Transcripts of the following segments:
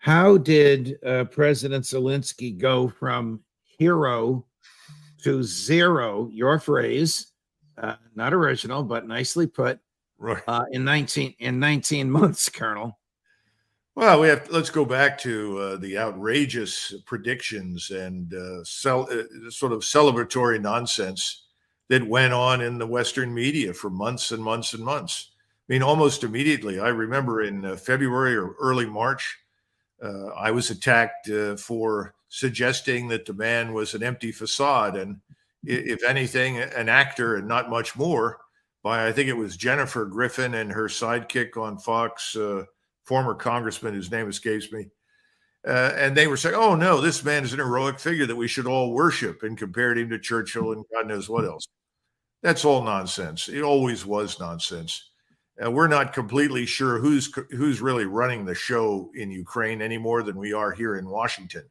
How did President Zelensky go from hero to zero, your phrase, not original, but nicely put, Right. in 19 months, Colonel? Well, let's go back to the outrageous predictions and sort of celebratory nonsense that went on in the Western media for months and months and months. I mean, almost immediately. I remember in February or early March, I was attacked for suggesting that the man was an empty facade and, if anything, an actor and not much more, by I think it was Jennifer Griffin and her sidekick on Fox, former congressman whose name escapes me. And they were saying, oh, no, this man is an heroic figure that we should all worship, and compared him to Churchill and God knows what else. That's all nonsense. It always was nonsense. We're not completely sure who's really running the show in Ukraine any more than we are here in Washington.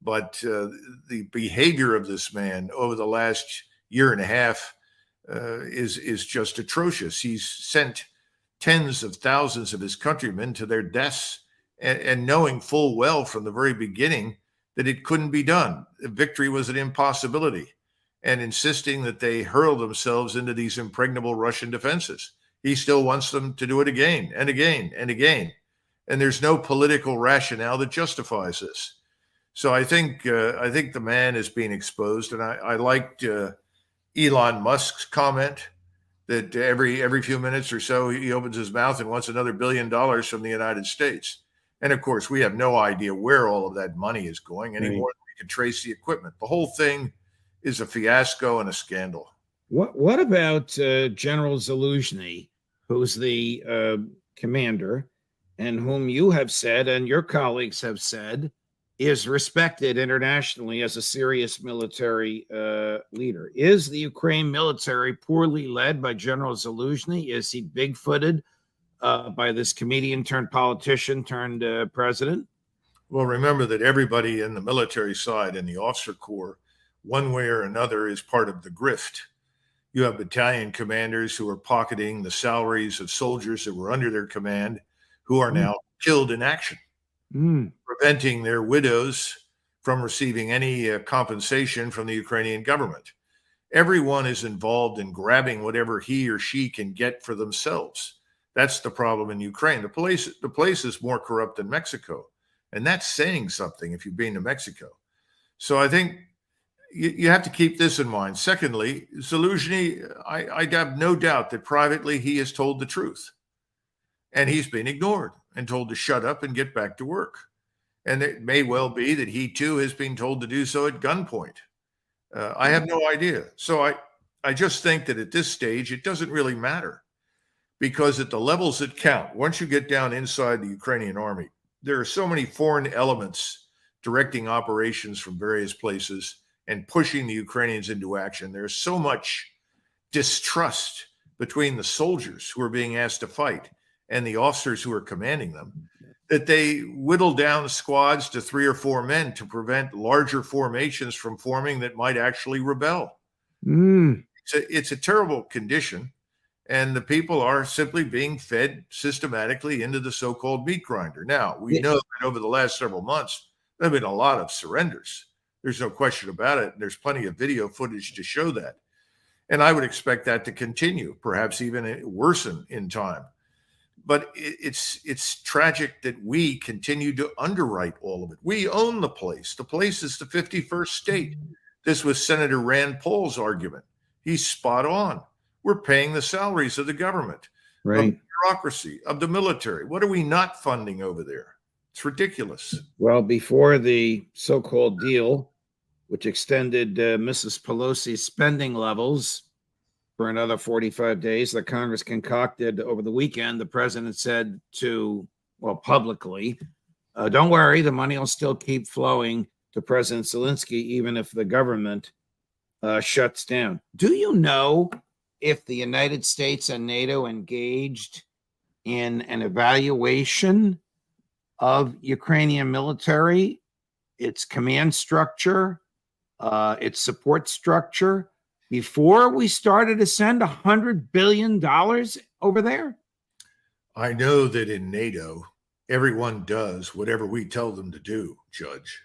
But the behavior of this man over the last year and a half is just atrocious. He's sent tens of thousands of his countrymen to their deaths, and knowing full well from the very beginning that it couldn't be done. Victory was an impossibility, and insisting that they hurl themselves into these impregnable Russian defenses. He still wants them to do it again and again and again. And there's no political rationale that justifies this. So I think the man is being exposed. And I liked Elon Musk's comment that every few minutes or so, he opens his mouth and wants another $1 billion from the United States. And of course, we have no idea where all of that money is going any more than we can trace the equipment. The whole thing is a fiasco and a scandal. What about General Zelensky, who's the commander, and whom you have said and your colleagues have said is respected internationally as a serious military leader? Is the Ukraine military poorly led by General Zelensky? Is he big-footed by this comedian turned politician turned president? Well, remember that everybody in the military side and the officer corps, one way or another, is part of the grift. You have battalion commanders who are pocketing the salaries of soldiers that were under their command, who are now killed in action, preventing their widows from receiving any compensation from the Ukrainian government. Everyone is involved in grabbing whatever he or she can get for themselves. That's the problem in Ukraine. The place is more corrupt than Mexico, and that's saying something if you've been to Mexico. So I think you have to keep this in mind. Secondly, Zelensky, I have no doubt that privately he has told the truth, and he's been ignored and told to shut up and get back to work. And it may well be that he too has been told to do so at gunpoint. I have no idea. So I just think that at this stage, it doesn't really matter, because at the levels that count, once you get down inside the Ukrainian army, there are so many foreign elements directing operations from various places and pushing the Ukrainians into action. There's so much distrust between the soldiers who are being asked to fight and the officers who are commanding them that they whittle down squads to 3 or 4 men to prevent larger formations from forming that might actually rebel. It's a terrible condition, and the people are simply being fed systematically into the so-called meat grinder. Now, we know that over the last several months, there have been a lot of surrenders. There's no question about it. There's plenty of video footage to show that. And I would expect that to continue, perhaps even worsen in time. But it's tragic that we continue to underwrite all of it. We own the place. The place is the 51st state. This was Senator Rand Paul's argument. He's spot on. We're paying the salaries of the government, of the bureaucracy, of the military. What are we not funding over there? It's ridiculous. Well, before the so-called deal, which extended Mrs. Pelosi's spending levels for another 45 days, that Congress concocted over the weekend, the president said publicly, don't worry, the money will still keep flowing to President Zelensky, even if the government shuts down. Do you know if the United States and NATO engaged in an evaluation of Ukrainian military, its command structure, its support structure, before we started to send $100 billion over there? I know that in NATO, everyone does whatever we tell them to do, Judge.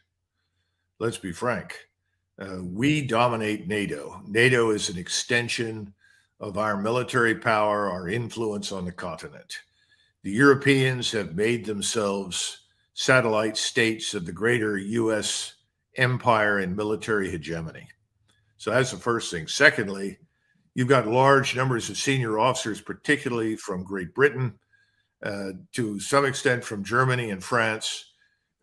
Let's be frank. We dominate NATO. NATO is an extension of our military power, our influence on the continent. The Europeans have made themselves satellite states of the greater U.S. empire and military hegemony. So that's the first thing. Secondly, you've got large numbers of senior officers, particularly from Great Britain, to some extent from Germany and France,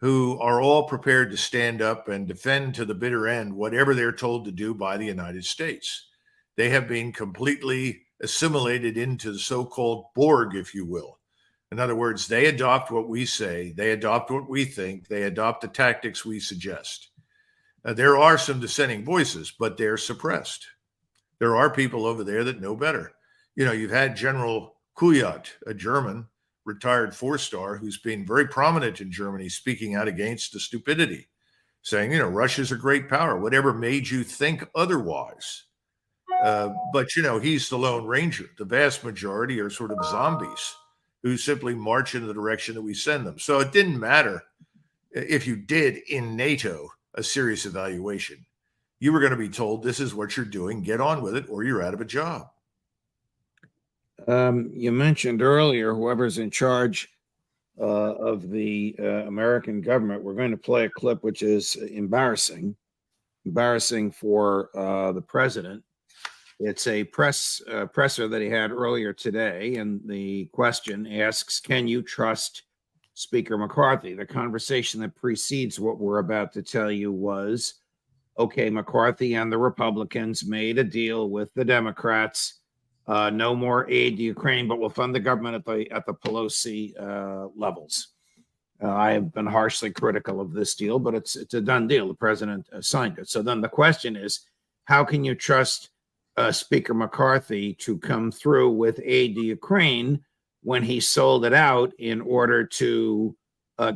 who are all prepared to stand up and defend to the bitter end whatever they're told to do by the United States. They have been completely assimilated into the so-called Borg, if you will. In other words, they adopt what we say, they adopt what we think, they adopt the tactics we suggest. There are some dissenting voices, but they're suppressed. There are people over there that know better. You know, you've had General Kuyat, a German, retired four-star, who's been very prominent in Germany, speaking out against the stupidity, saying, you know, Russia's a great power, whatever made you think otherwise. But, you know, he's the Lone Ranger. The vast majority are sort of zombies who simply march in the direction that we send them. So it didn't matter if you did in NATO a serious evaluation. You were going to be told, this is what you're doing, get on with it, or you're out of a job. You mentioned earlier, whoever's in charge of the American government, we're going to play a clip which is embarrassing for the president. It's a presser that he had earlier today, and the question asks, can you trust Speaker McCarthy? The conversation that precedes what we're about to tell you was, okay, McCarthy and the Republicans made a deal with the Democrats. No more aid to Ukraine, but we'll fund the government at the Pelosi levels. I have been harshly critical of this deal, but it's a done deal. The president signed it. So then the question is, how can you trust Speaker McCarthy to come through with aid to Ukraine when he sold it out in order to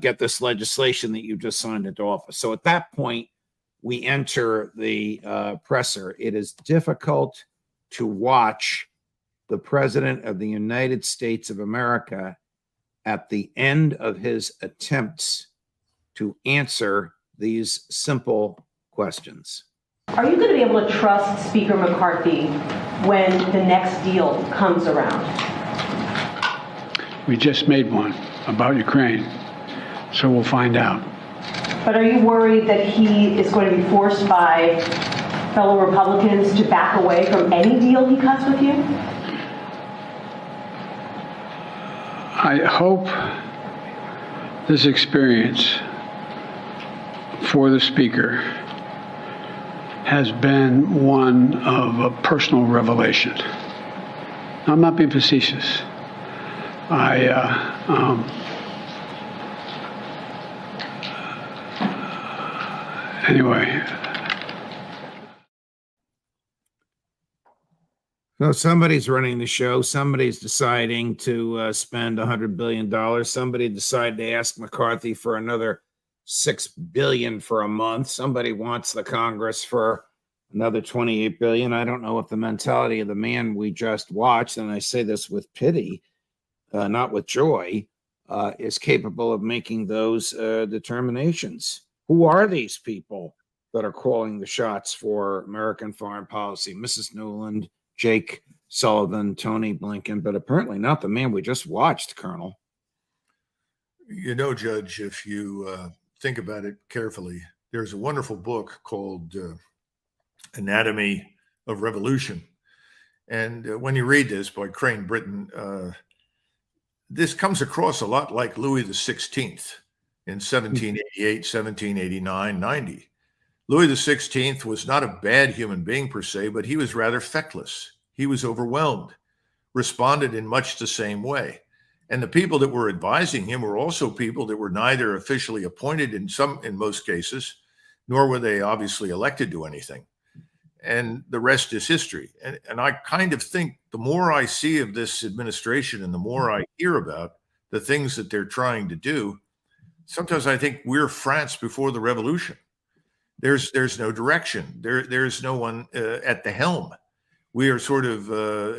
get this legislation that you just signed into office? So at that point, we enter the presser. It is difficult to watch the President of the United States of America at the end of his attempts to answer these simple questions. Are you going to be able to trust Speaker McCarthy when the next deal comes around? We just made one about Ukraine, so we'll find out. But are you worried that he is going to be forced by fellow Republicans to back away from any deal he cuts with you? I hope this experience for the Speaker has been one of a personal revelation. I'm not being facetious. Anyway. So somebody's running the show. Somebody's deciding to spend $100 billion. Somebody decided to ask McCarthy for another $6 billion for a month. Somebody wants the Congress for another $28 billion. I don't know if the mentality of the man we just watched, and I say this with pity, not with joy, is capable of making those determinations. Who are these people that are calling the shots for American foreign policy? Mrs. Newland, Jake Sullivan, Tony Blinken, but apparently not the man we just watched, Colonel. You know, Judge, if you think about it carefully, there's a wonderful book called Anatomy of Revolution. And when you read this by Crane Britton, this comes across a lot like Louis XVI in 1788, 1789, 90. Louis XVI was not a bad human being per se, but he was rather feckless. He was overwhelmed, responded in much the same way. And the people that were advising him were also people that were neither officially appointed in most cases, nor were they obviously elected to anything. And the rest is history. And I kind of think the more I see of this administration and the more I hear about the things that they're trying to do, sometimes I think we're France before the revolution. There's no direction. There's no one at the helm. We are sort of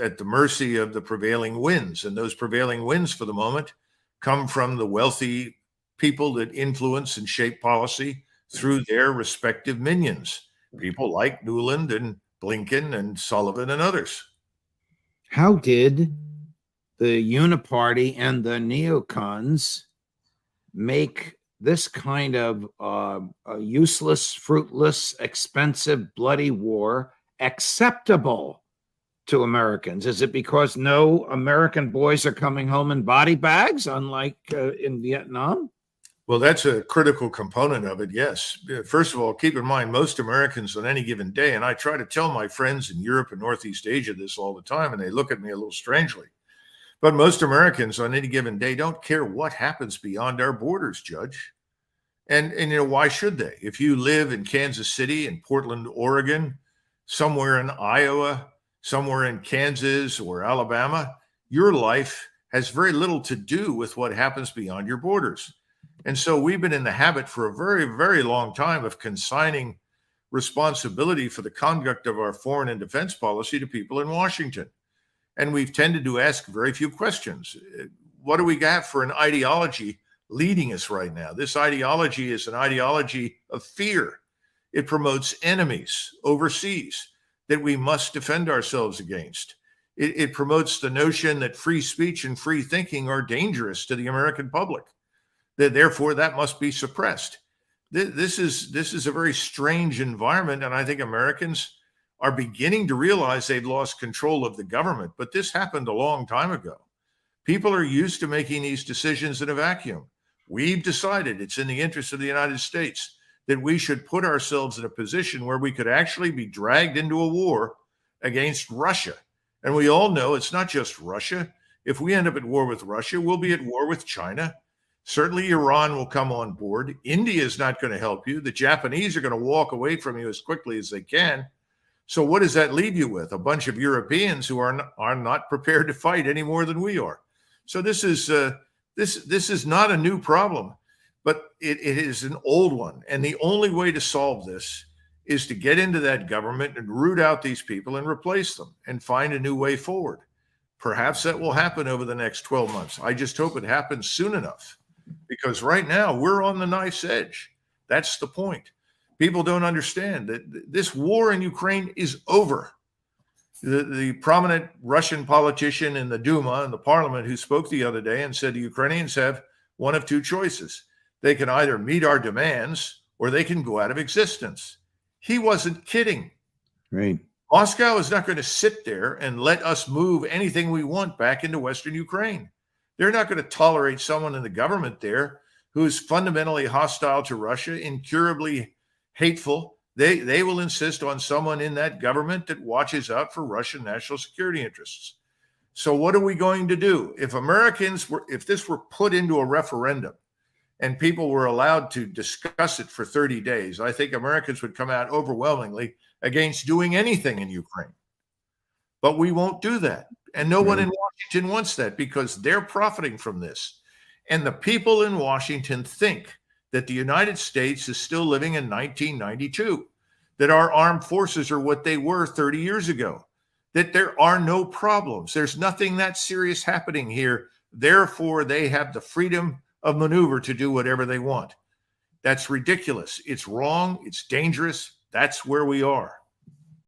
at the mercy of the prevailing winds, and those prevailing winds for the moment come from the wealthy people that influence and shape policy through their respective minions, people like Newland and Blinken and Sullivan and others. How did the Uniparty and the neocons make this kind of a useless, fruitless, expensive, bloody war acceptable to Americans? Is it because no American boys are coming home in body bags, unlike in Vietnam? Well, that's a critical component of it, yes. First of all, keep in mind, most Americans on any given day, and I try to tell my friends in Europe and Northeast Asia this all the time, and they look at me a little strangely. But most Americans on any given day don't care what happens beyond our borders, Judge. And why should they? If you live in Kansas City, in Portland, Oregon, somewhere in Iowa, somewhere in Kansas or Alabama, your life has very little to do with what happens beyond your borders. And so we've been in the habit for a very, very long time of consigning responsibility for the conduct of our foreign and defense policy to people in Washington. And we've tended to ask very few questions. What do we got for an ideology leading us right now? This ideology is an ideology of fear. It promotes enemies overseas that we must defend ourselves against. It promotes the notion that free speech and free thinking are dangerous to the American public, that therefore that must be suppressed. This is a very strange environment, and I think Americans are beginning to realize they've lost control of the government. But this happened a long time ago. People are used to making these decisions in a vacuum. We've decided it's in the interest of the United States that we should put ourselves in a position where we could actually be dragged into a war against Russia. And we all know it's not just Russia. If we end up at war with Russia, we'll be at war with China. Certainly Iran will come on board. India is not going to help you. The Japanese are going to walk away from you as quickly as they can. So what does that leave you with? A bunch of Europeans who are not prepared to fight any more than we are. So this is not a new problem, but it is an old one. And the only way to solve this is to get into that government and root out these people and replace them and find a new way forward. Perhaps that will happen over the next 12 months. I just hope it happens soon enough, because right now we're on the knife's edge. That's the point. People don't understand that this war in Ukraine is over. The prominent Russian politician in the Duma, in the parliament, who spoke the other day and said the Ukrainians have one of two choices. They can either meet our demands or they can go out of existence. He wasn't kidding. Right. Moscow is not going to sit there and let us move anything we want back into Western Ukraine. They're not going to tolerate someone in the government there who is fundamentally hostile to Russia, incurably hateful. They will insist on someone in that government that watches out for Russian national security interests. So what are we going to do? If this were put into a referendum and people were allowed to discuss it for 30 days, I think Americans would come out overwhelmingly against doing anything in Ukraine. But we won't do that. And no one in Washington wants that, because they're profiting from this. And the people in Washington think that the United States is still living in 1992, that our armed forces are what they were 30 years ago, that there are no problems. There's nothing that serious happening here. Therefore, they have the freedom of maneuver to do whatever they want. That's ridiculous. It's wrong. It's dangerous. That's where we are.